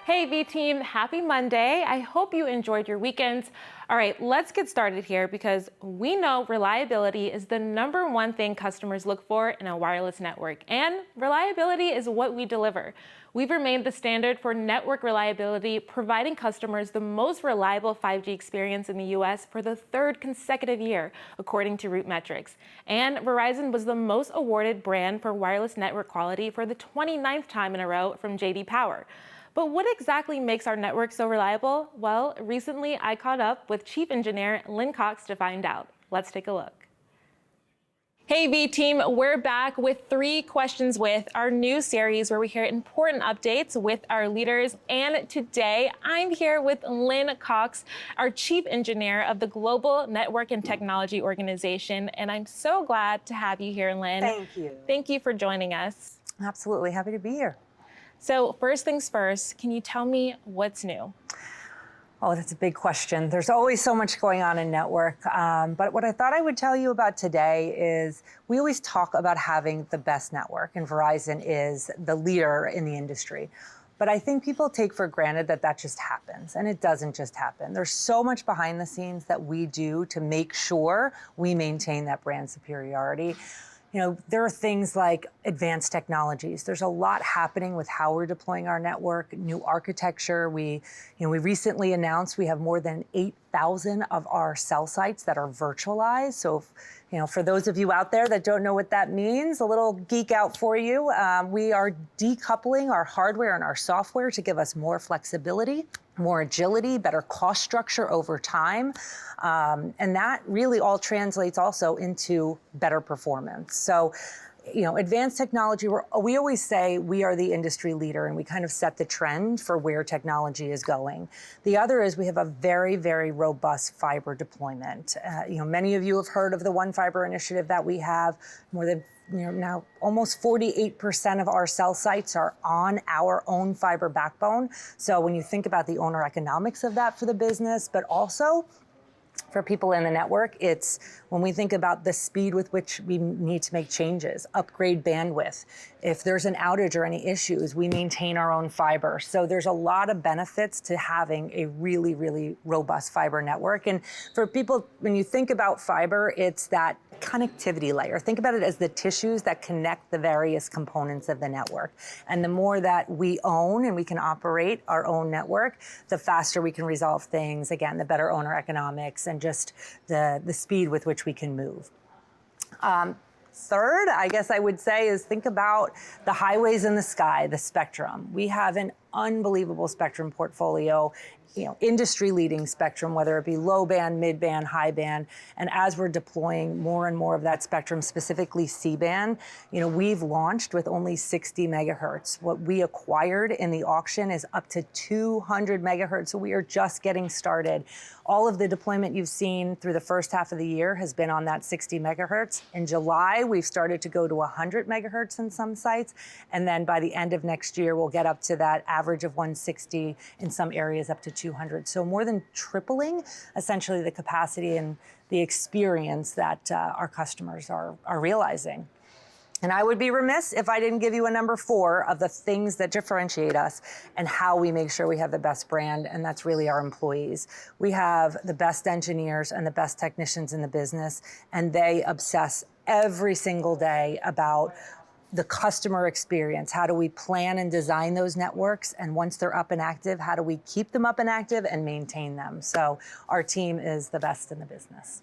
Hey V team, happy Monday. I hope you enjoyed your weekends. All right, let's get started here because we know reliability is the #1 thing customers look for in a wireless network, and reliability is what we deliver. We've remained the standard for network reliability, providing customers the most reliable 5G experience in the US for the 3rd consecutive year, according to Root Metrics. And Verizon was the most awarded brand for wireless network quality for the 29th time in a row from JD Power. But what exactly makes our network so reliable? Well, recently I caught up with Chief Engineer Lynn Cox to find out. Let's take a look. Hey V team, we're back with 3 Questions With, our new series where we hear important updates with our leaders. And today I'm here with Lynn Cox, our Chief Engineer of the Global Network and Technology Organization. And I'm so glad to have you here, Lynn. Thank you. Thank you for joining us. Absolutely, happy to be here. So first things first, can you tell me what's new? Oh, that's a big question. There's always so much going on in network. But what I thought I would tell you about today is we always talk about having the best network, and Verizon is the leader in the industry. But I think people take for granted that that just happens, and it doesn't just happen. There's so much behind the scenes that we do to make sure we maintain that brand superiority. You know, there are things like advanced technologies. There's a lot happening with how we're deploying our network, new architecture. We recently announced we have more than 8,000 of our cell sites that are virtualized. So, for those of you out there that don't know what that means, a little geek out for you. We are decoupling our hardware and our software to give us more flexibility, more agility, better cost structure over time. And that really all translates also into better performance. So, advanced technology, we always say we are the industry leader and we kind of set the trend for where technology is going. The other is we have a very, very robust fiber deployment. Many of you have heard of the One Fiber initiative that we have. More than now almost 48% of our cell sites are on our own fiber backbone. So when you think about the owner economics of that for the business, but also for people in the network, it's when we think about the speed with which we need to make changes, upgrade bandwidth. If there's an outage or any issues, we maintain our own fiber. So there's a lot of benefits to having a really, really robust fiber network. And for people, when you think about fiber, it's that connectivity layer. Think about it as the tissues that connect the various components of the network. And the more that we own and we can operate our own network, the faster we can resolve things. Again, the better owner economics and just the speed with which we can move. Third, I guess I would say, is think about the highways in the sky, the spectrum. We have an unbelievable spectrum portfolio, industry-leading spectrum, whether it be low band, mid band, high band. And as we're deploying more and more of that spectrum, specifically C-band, we've launched with only 60 megahertz. What we acquired in the auction is up to 200 megahertz. So we are just getting started. All of the deployment you've seen through the first half of the year has been on that 60 megahertz. In July, we've started to go to 100 megahertz in some sites. And then by the end of next year, we'll get up to that average of 160, in some areas up to 200. So more than tripling, essentially, the capacity and the experience that our customers are realizing. And I would be remiss if I didn't give you a number 4 of the things that differentiate us and how we make sure we have the best brand, and that's really our employees. We have the best engineers and the best technicians in the business, and they obsess every single day about the customer experience. How do we plan and design those networks? And once they're up and active, how do we keep them up and active and maintain them? So our team is the best in the business.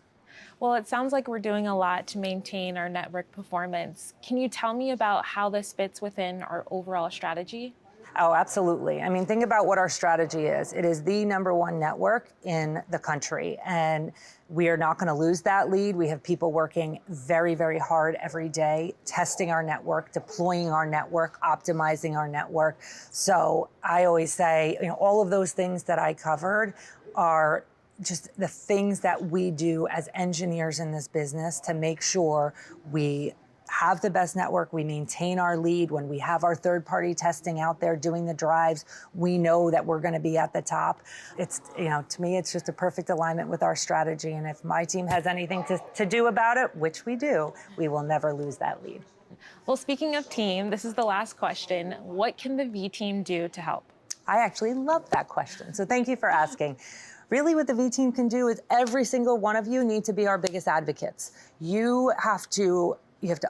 Well, it sounds like we're doing a lot to maintain our network performance. Can you tell me about how this fits within our overall strategy? Oh, absolutely. I mean, think about what our strategy is. It is the #1 network in the country, and we are not going to lose that lead. We have people working very, very hard every day, testing our network, deploying our network, optimizing our network. So I always say, all of those things that I covered are just the things that we do as engineers in this business to make sure we have the best network, we maintain our lead. When we have our third-party testing out there doing the drives, we know that we're going to be at the top. It's, to me, it's just a perfect alignment with our strategy. And if my team has anything to do about it, which we do, we will never lose that lead. Well, speaking of team, this is the last question. What can the V team do to help? I actually love that question, so thank you for asking. Really what the V team can do is every single one of you need to be our biggest advocates. You have to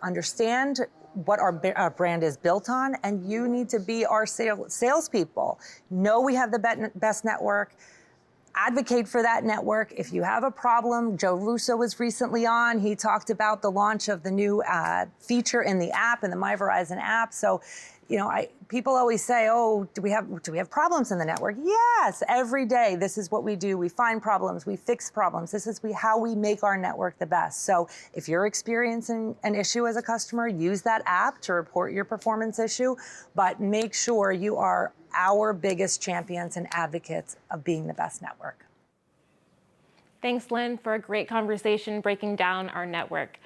understand what our brand is built on, and you need to be our salespeople. Know we have the best network. Advocate for that network. If you have a problem, Joe Russo was recently on. He talked about the launch of the new feature in the app, in the My Verizon app. So, people always say, "Oh, do we have problems in the network?" Yes, every day. This is what we do. We find problems. We fix problems. This is how we make our network the best. So, if you're experiencing an issue as a customer, use that app to report your performance issue. But make sure you are our biggest champions and advocates of being the best network. Thanks, Lynn, for a great conversation breaking down our network.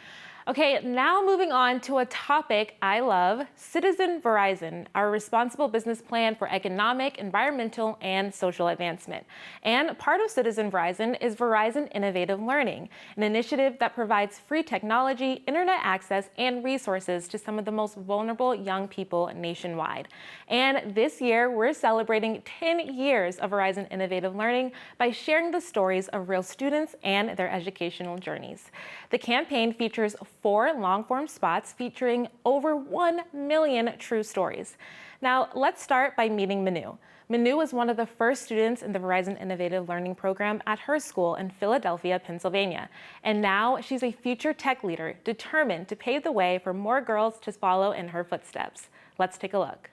Okay, now moving on to a topic I love, Citizen Verizon, our responsible business plan for economic, environmental, and social advancement. And part of Citizen Verizon is Verizon Innovative Learning, an initiative that provides free technology, internet access, and resources to some of the most vulnerable young people nationwide. And this year, we're celebrating 10 years of Verizon Innovative Learning by sharing the stories of real students and their educational journeys. The campaign features 4 long-form spots featuring over 1 million true stories. Now, let's start by meeting Manu. Manu was one of the first students in the Verizon Innovative Learning program at her school in Philadelphia, Pennsylvania. And now she's a future tech leader determined to pave the way for more girls to follow in her footsteps. Let's take a look.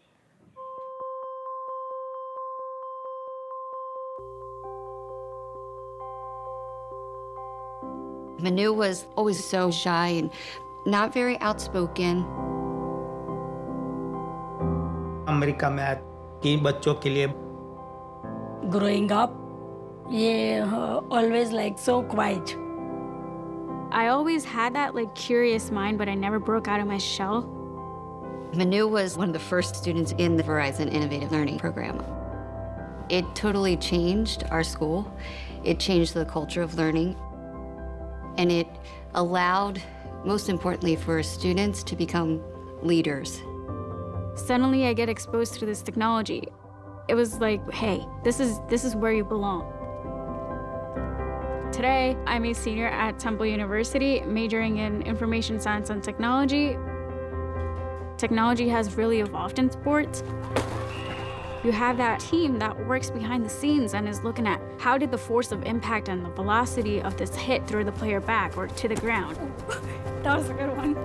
Manu was always so shy and not very outspoken. America में कि बच्चों के लिए growing up, always like so quiet. I always had that curious mind, but I never broke out of my shell. Manu was one of the first students in the Verizon Innovative Learning program. It totally changed our school. It changed the culture of learning. And it allowed, most importantly, for students to become leaders. Suddenly I get exposed to this technology. It was like, hey, this is where you belong. Today, I'm a senior at Temple University, majoring in information science and technology. Technology has really evolved in sports. You have that team that works behind the scenes and is looking at how did the force of impact and the velocity of this hit throw the player back or to the ground. That was a good one.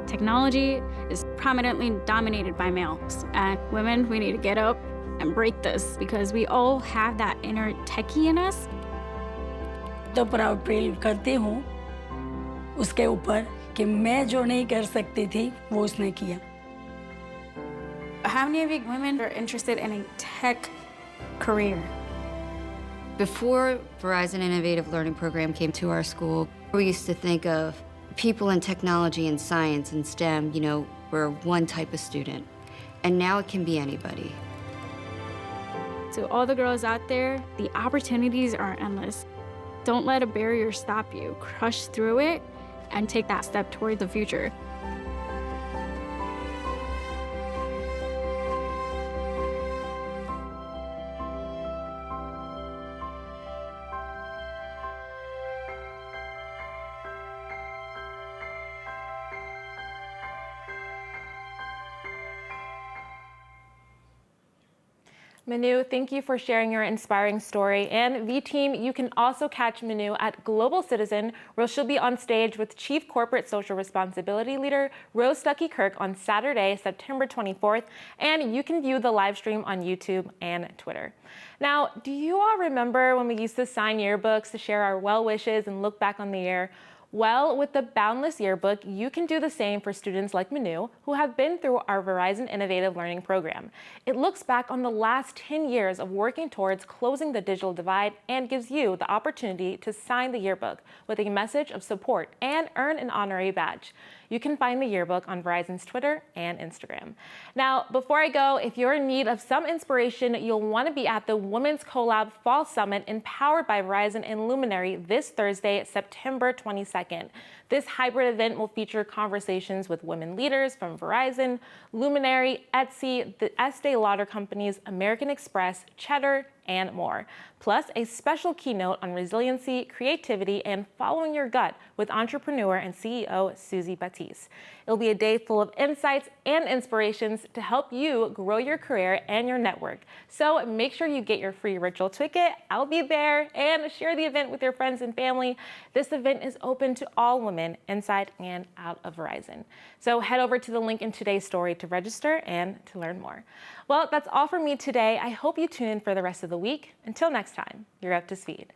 Technology is prominently dominated by males, and women, we need to get up and break this because we all have that inner techie in us. तो proud feel करती हूँ उसके ऊपर कि मैं जो नहीं कर सकती थी वो उसने किया. How many of you women are interested in a tech career? Before Verizon Innovative Learning program came to our school, we used to think of people in technology and science and STEM, were one type of student. And now it can be anybody. To all the girls out there, the opportunities are endless. Don't let a barrier stop you. Crush through it and take that step toward the future. Manu, thank you for sharing your inspiring story. And V-Team, you can also catch Manu at Global Citizen, where she'll be on stage with Chief Corporate Social Responsibility Leader Rose Stuckey-Kirk on Saturday, September 24th. And you can view the live stream on YouTube and Twitter. Now, do you all remember when we used to sign yearbooks to share our well wishes and look back on the year? Well, with the Boundless Yearbook, you can do the same for students like Manu, who have been through our Verizon Innovative Learning program. It looks back on the last 10 years of working towards closing the digital divide and gives you the opportunity to sign the yearbook with a message of support and earn an honorary badge. You can find the yearbook on Verizon's Twitter and Instagram. Now, before I go, if you're in need of some inspiration, you'll want to be at the Women's CoLab Fall Summit empowered by Verizon and Luminary this Thursday, September 22nd. This hybrid event will feature conversations with women leaders from Verizon, Luminary, Etsy, the Estee Lauder companies, American Express, Cheddar, and more. Plus, a special keynote on resiliency, creativity, and following your gut with entrepreneur and CEO Susie Batiste. It'll be a day full of insights and inspirations to help you grow your career and your network. So make sure you get your free virtual ticket. I'll be there, and share the event with your friends and family. This event is open to all women inside and out of Verizon. So head over to the link in today's story to register and to learn more. Well, that's all from me today. I hope you tune in for the rest of the week. Until next time, you're up to speed.